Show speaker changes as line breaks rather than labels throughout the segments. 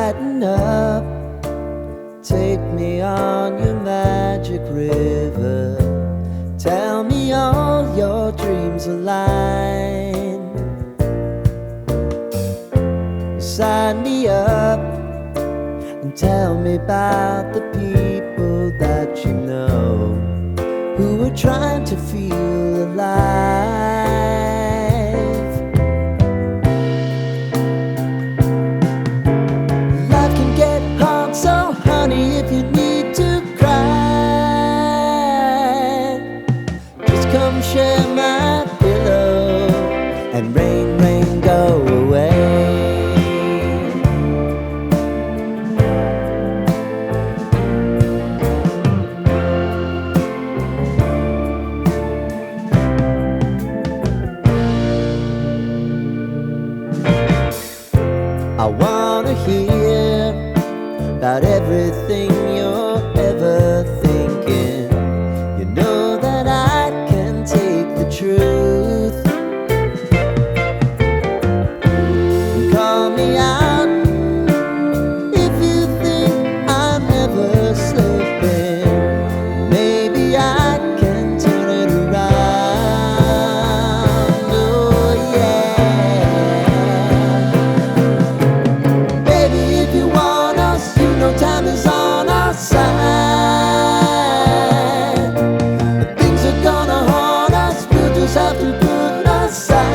Lighten up, take me on your magic river. Tell me all your dreams align. Sign me up and tell me about the people that you know who are trying to feel alive. Life can get hard, so honey, if you need to cry, just come share my pillow and rain, rain, go away. I wanna hear about everything you're ever thinking. You know that I can take the truth. Call me out if you think I'm ever slipping. Maybe I can turn it around. Oh yeah. Baby, if you want us, you know time is on our side. But things are gonna haunt us, we'll just have to put aside.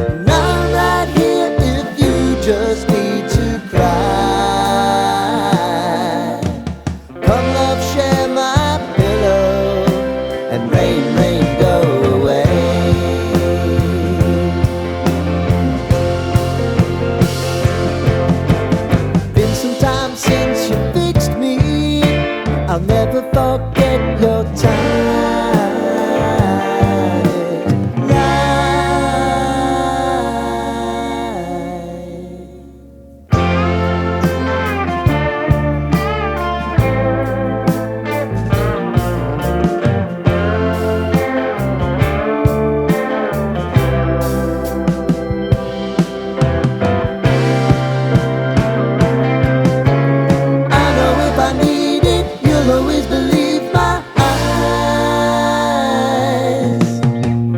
And I'm right here if you just need to cry. Come love, share my pillow and rain, rain, go away. Been some time since you fixed me. I'll never forget your time. I know if I need it, you'll always believe my eyes.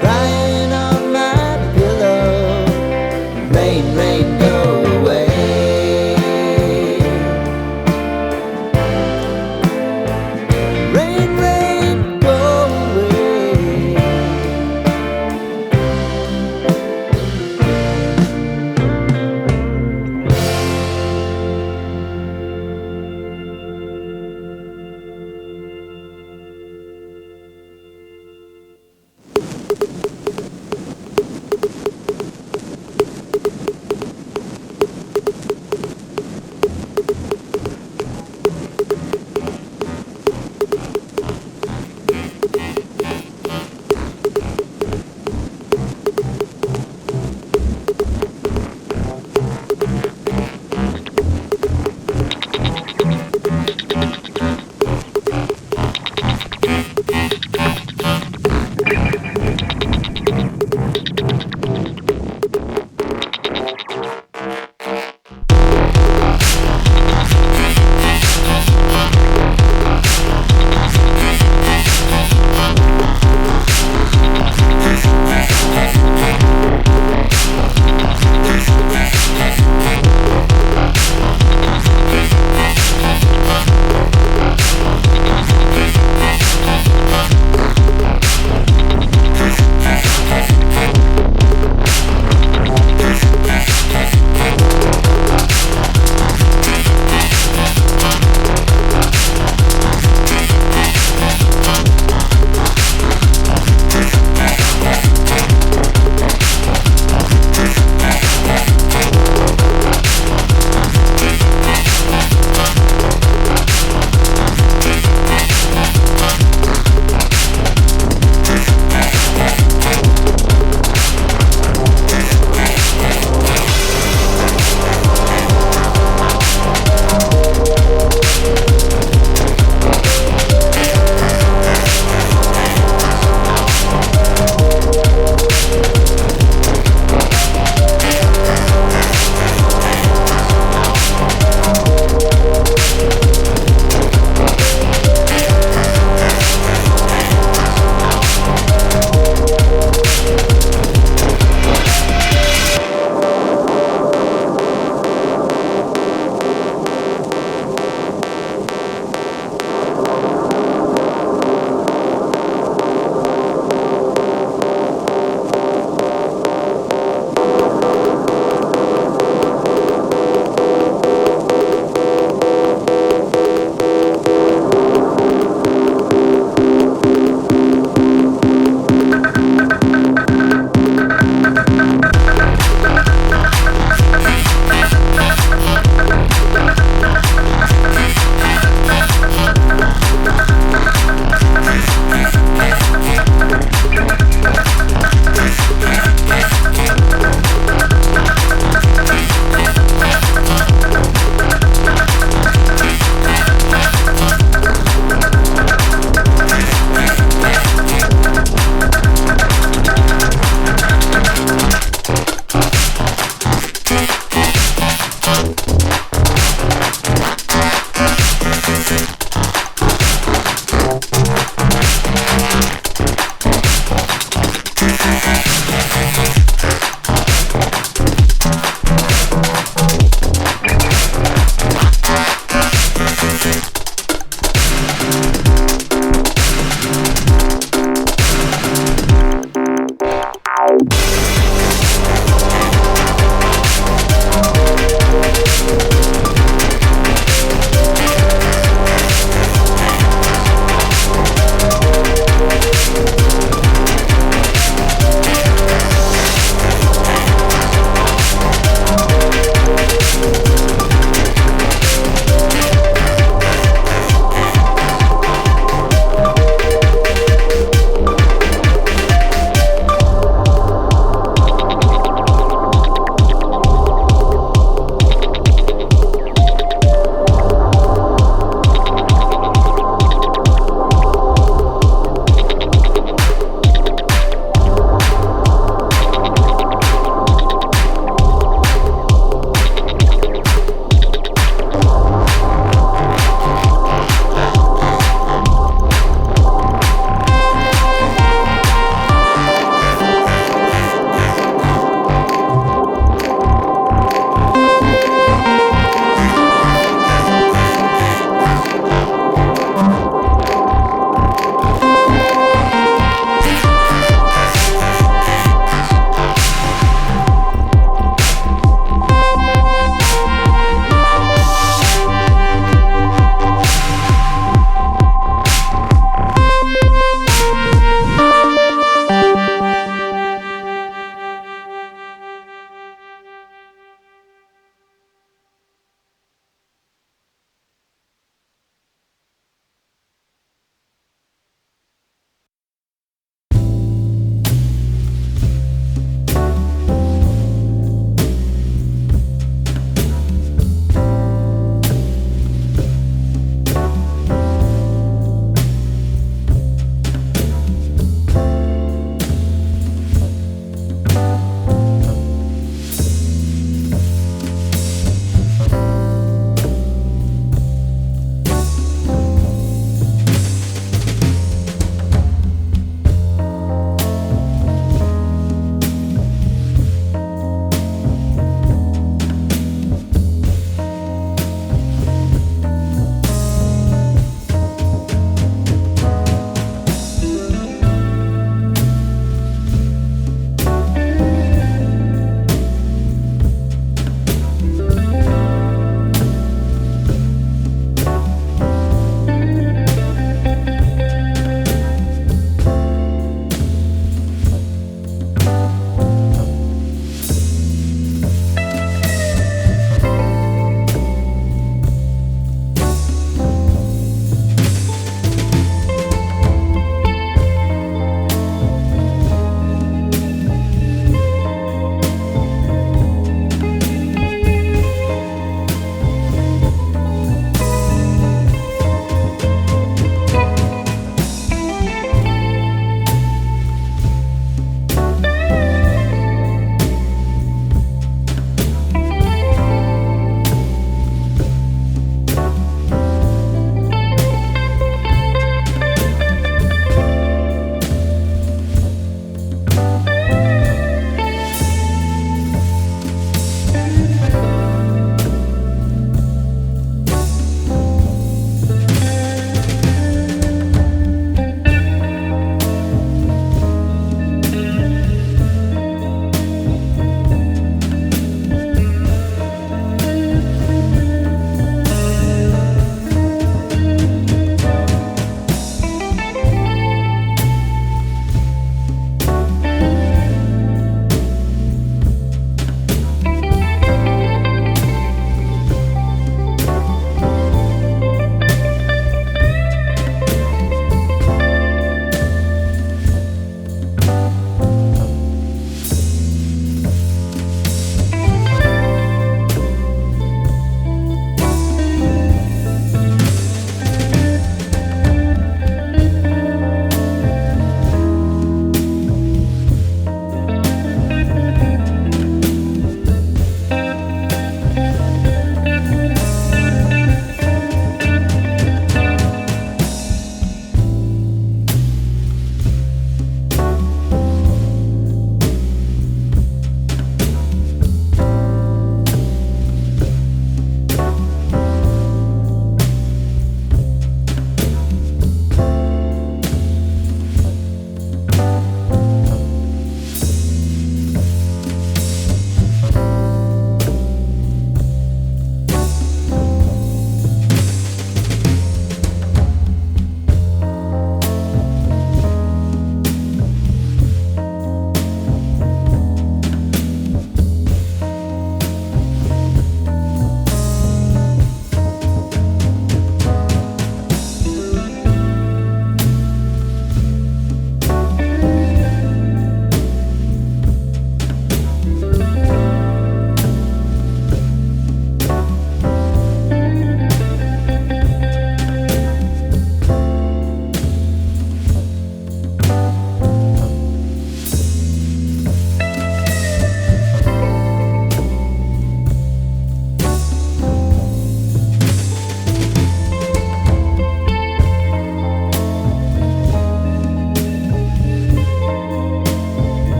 Crying on my pillow, rain, rain, go away. Rain, rain, go away.